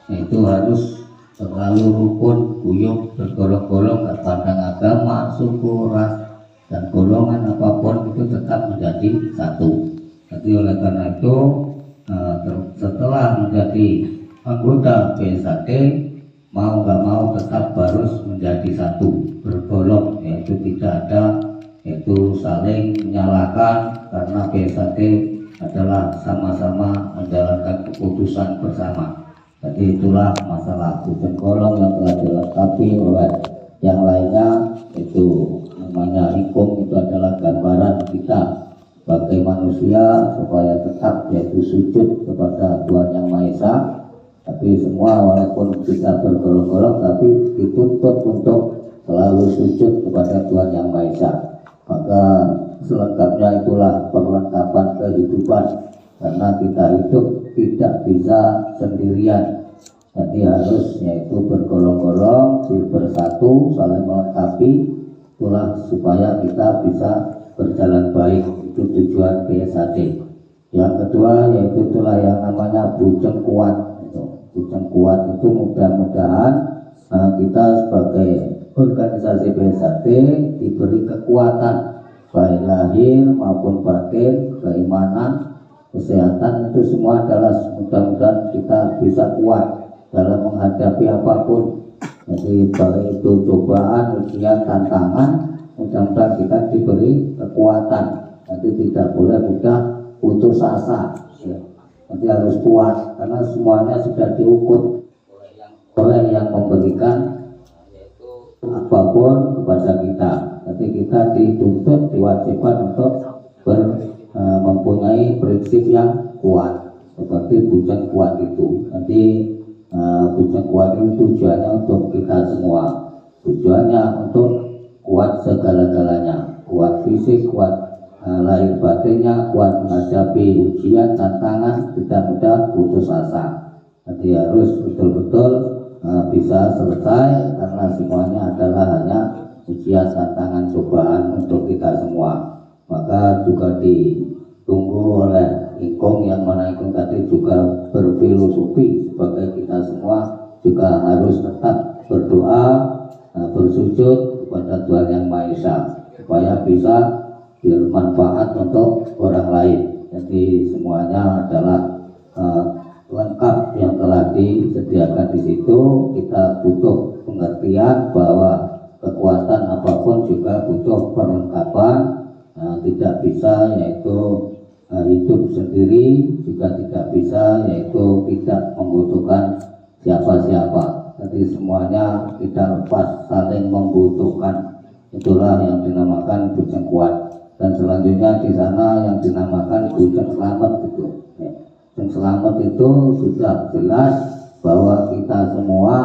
itu harus selalu rukun, guyup, bergolong-golong, tak pandang agama, suku, ras, dan golongan apapun itu tetap menjadi satu. Jadi oleh karena itu setelah menjadi anggota BSAD, mau nggak mau tetap harus menjadi satu, bergolong, yaitu tidak ada yaitu saling menyalahkan, karena BSAD adalah sama-sama menjalankan keputusan bersama. Jadi itulah masalah bujeng golong yang telah dilengkapi oleh yang lainnya, itu namanya ikum. Itu adalah gambaran kita sebagai manusia supaya tetap yaitu sujud kepada Tuhan Yang Maha Esa. Tapi semua walaupun kita bergolong-golong, tapi dituntut untuk selalu sujud kepada Tuhan Yang Maha Esa. Maka selengkapnya itulah perlengkapan kehidupan, karena kita hidup tidak bisa sendirian. Jadi harus yaitu bergolong-golong, bersatu, saling melengkapi. Itulah supaya kita bisa berjalan baik. Itu tujuan BSAD. Yang kedua yaitu itulah yang namanya bujeng kuat. Bujeng kuat itu mudah-mudahan kita sebagai organisasi BSAD diberi kekuatan baik lahir maupun batin, keimanan, kesehatan, itu semua adalah mudah-mudahan kita bisa kuat dalam menghadapi apapun. Jadi baik itu cobaan, ujian, tantangan, mudah-mudahan kita diberi kekuatan. Jadi tidak boleh mudah putus asa, ya. Nanti harus kuat, karena semuanya sudah diukur oleh yang memberikan apapun kepada kita. Jadi kita dituntut, diwajibkan untuk mempunyai prinsip yang kuat, seperti bujeng kuat itu. Nanti bujeng kuat itu tujuannya untuk kita semua. Tujuannya untuk kuat segala-galanya, kuat fisik, kuat lahir batinnya, kuat menghadapi ujian, tantangan, tidak mudah putus asa. Jadi harus betul-betul bisa selesai, karena semuanya adalah hanya ujian, tantangan, cobaan untuk kita semua. Maka juga ditunggu oleh Ikung, yang mana Ikung tadi juga berfilosofi sebagai kita semua juga harus tetap berdoa, bersujud kepada Tuhan Yang Maha Esa supaya bisa bermanfaat untuk orang lain. Jadi semuanya adalah lengkap yang telah disediakan di situ. Kita butuh pengertian bahwa kekuatan apapun juga butuh perlengkapan. Tidak bisa yaitu hidup sendiri, juga tidak bisa yaitu tidak membutuhkan siapa-siapa. Jadi semuanya tidak lepas saling membutuhkan. Itulah yang dinamakan bujeng kuat. Dan selanjutnya di sana yang dinamakan bujeng selamat itu. Bujeng selamat itu sudah jelas bahwa kita semua,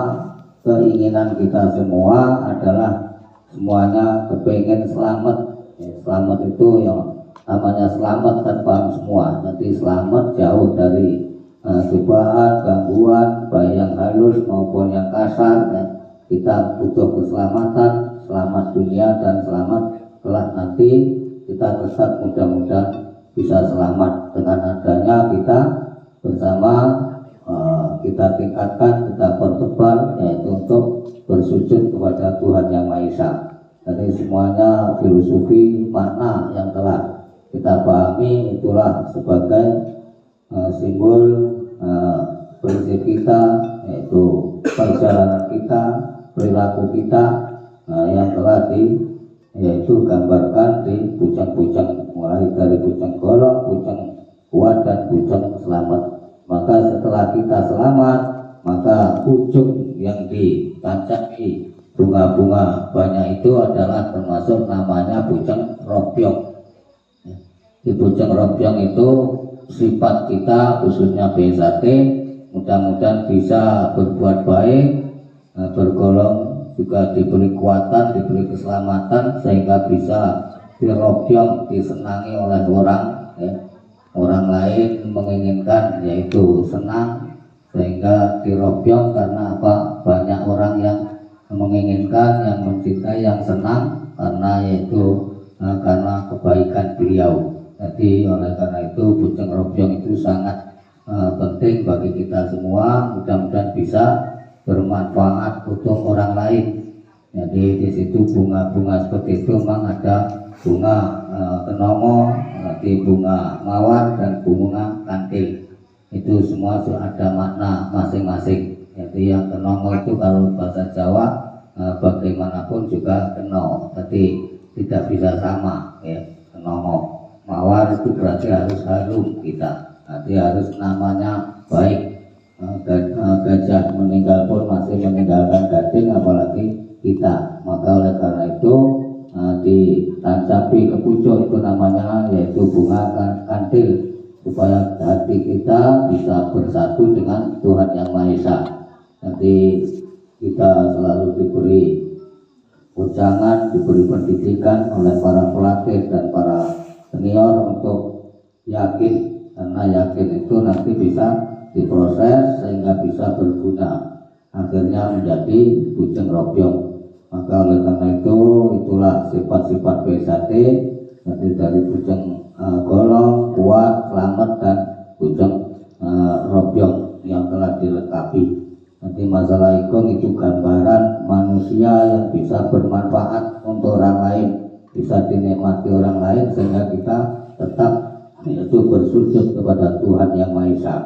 keinginan kita semua adalah semuanya kepengen selamat. Selamat itu yang namanya selamat kan paham semua. Nanti selamat jauh dari cobaan, gangguan, baik yang halus maupun yang kasar. Kita butuh keselamatan, selamat dunia dan selamat kelak nanti. Kita tetap mudah-mudahan bisa selamat dengan adanya kita bersama. Kita tingkatkan, kita pertebal, yaitu untuk bersujud kepada Tuhan Yang Maha Esa. Jadi semuanya filosofi makna yang telah kita pahami itulah sebagai simbol prinsip kita, yaitu perjalanan kita, perilaku kita yang telah yaitu gambarkan di bujang-bujang, mulai dari bujang golong, bujang kuat, dan bujang selamat. Maka setelah kita selamat, maka ujung yang ditancap bunga-bunga banyak itu adalah termasuk namanya bujang robyong. Di bujang robyong itu sifat kita khususnya BSAD mudah-mudahan bisa berbuat baik, bergolong, juga diberi kekuatan, diberi keselamatan, sehingga bisa dirobyong, disenangi oleh orang, ya. Orang lain menginginkan yaitu senang, sehingga dirobyong karena apa? Banyak orang yang menginginkan, yang mencintai, yang senang karena yaitu karena kebaikan beliau. Jadi oleh karena itu bujeng robyong itu sangat penting bagi kita semua. Mudah-mudahan bisa bermanfaat untuk orang lain. Jadi di situ bunga-bunga seperti itu memang ada bunga kenomo, nanti bunga mawar dan bunga kantil. Itu semua ada makna masing-masing. Jadi yang kenomo itu kalau bahasa Jawa bagaimanapun juga keno, tapi tidak bisa sama ya. Kenomo mawar itu berarti harus harum kita, nanti harus namanya baik. Gajah meninggal pun masih meninggalkan gading, apalagi kita. Maka oleh karena itu ditancapi ke pucuk itu namanya yaitu bunga kantil, supaya hati kita bisa bersatu dengan Tuhan Yang Maha Esa. Nanti kita selalu diberi ujangan, diberi pendidikan oleh para pelatih dan para senior untuk yakin, karena yakin itu nanti bisa diproses sehingga bisa berguna, akhirnya menjadi bujeng robyong. Maka oleh karena itu itulah sifat-sifat BSAT, jadi dari bujeng golong, kuat, selamat dan bujeng robyong yang telah dilengkapi. Nanti masalah ikon itu gambaran manusia yang bisa bermanfaat untuk orang lain, bisa dinikmati orang lain, sehingga kita tetap yaitu bersujud kepada Tuhan Yang Maha Esa.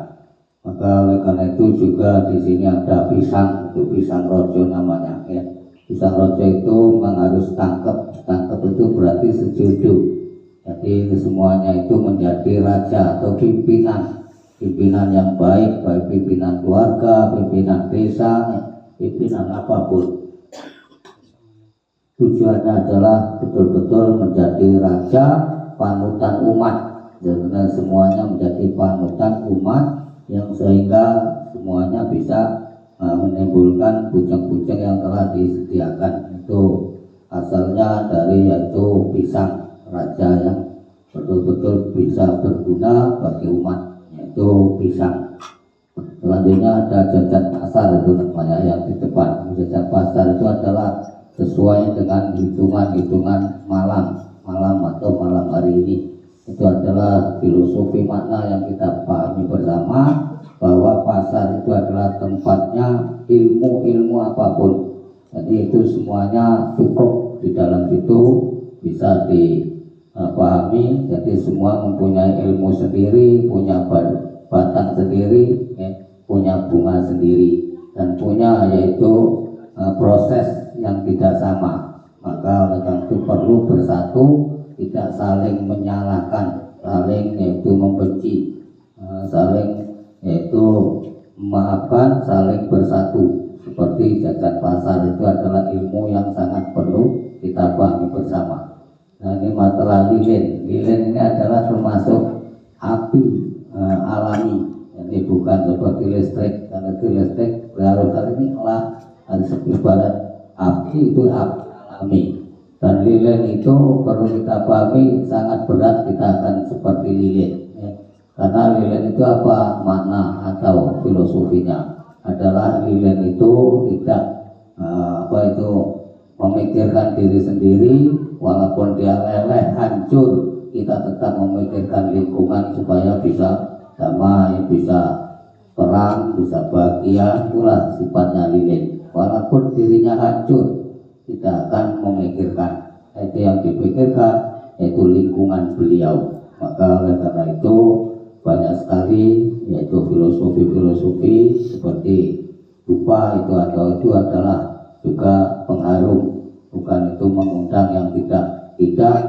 Maka oleh karena itu juga di sini ada pisang, itu pisang rojo namanya ya. Pisang rojo itu memang harus tangkep itu berarti sejudu. Jadi semuanya itu menjadi raja atau pimpinan yang baik, baik pimpinan keluarga, pimpinan desa, pimpinan apapun. Tujuannya adalah betul-betul menjadi raja panutan umat, dan semuanya menjadi panutan umat, yang sehingga semuanya bisa menimbulkan bujang-bujang yang telah disediakan. Itu asalnya dari yaitu pisang raja yang betul-betul bisa berguna bagi umat, yaitu pisang. Selanjutnya ada jajan pasar, itu namanya yang di depan. Jajan pasar itu adalah sesuai dengan hitungan malam atau malam hari ini. Itu adalah filosofi makna yang kita pahami bersama, bahwa pasar itu adalah tempatnya ilmu apapun. Jadi itu semuanya cukup di dalam situ bisa dipahami. Jadi semua mempunyai ilmu sendiri, punya batang sendiri, punya bunga sendiri, dan punya yaitu proses yang tidak sama. Maka oleh karena itu perlu bersatu, tidak saling menyalahkan, saling yaitu membenci, saling yaitu memaafkan, saling bersatu. Seperti jajan pasar itu adalah ilmu yang sangat perlu kita pahami bersama. Nah, ini masalah lilin. Lilin ini adalah termasuk api alami, jadi bukan seperti listrik. Karena itu listrik harus hari ini lah ibarat api itu api alami, dan lilin itu perlu kita pahami sangat berat. Kita akan seperti lilin ya. Karena lilin itu apa makna atau filosofinya adalah lilin itu tidak memikirkan diri sendiri, walaupun dia leleh hancur, kita tetap memikirkan lingkungan supaya bisa damai, bisa perang, bisa bahagia. Itulah sifatnya lilin. Walaupun dirinya hancur, tidak akan memikirkan. Itu yang dipikirkan yaitu lingkungan beliau. Maka oleh karena itu banyak sekali yaitu filosofi seperti dupa itu adalah juga pengharum, bukan itu mengundang yang tidak,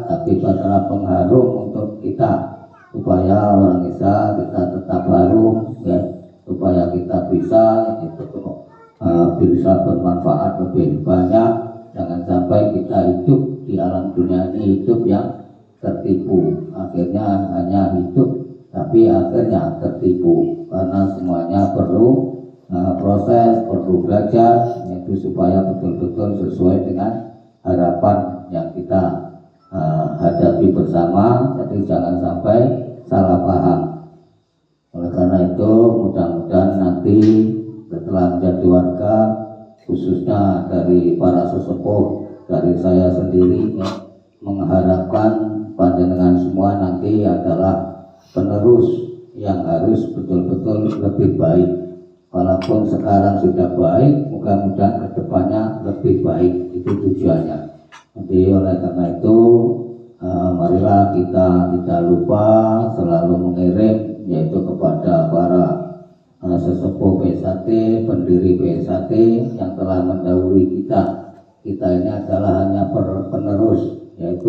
tapi itu adalah pengharum untuk kita, supaya orang kita tetap harum ya, supaya kita bisa bermanfaat lebih banyak. Jangan sampai kita hidup di alam dunia ini hidup yang tertipu, akhirnya hanya hidup tapi akhirnya tertipu, karena semuanya perlu proses, perlu belajar, yaitu supaya betul-betul sesuai dengan harapan yang kita hadapi bersama. Jadi jangan sampai salah paham. Oleh karena itu mudah-mudahan nanti setelah menjadi warga, khususnya dari para sesepuh, dari saya sendiri ya, mengharapkan panjenengan semua nanti adalah penerus yang harus betul-betul lebih baik. walaupun sekarang sudah baik, mudah-mudahan kedepannya lebih baik, itu tujuannya. Jadi oleh karena itu marilah kita tidak lupa selalu mengirim yaitu kepada para sesepuh PSAT, pendiri PSAT yang telah mendahului kita. Kita ini adalah hanya penerus, yaitu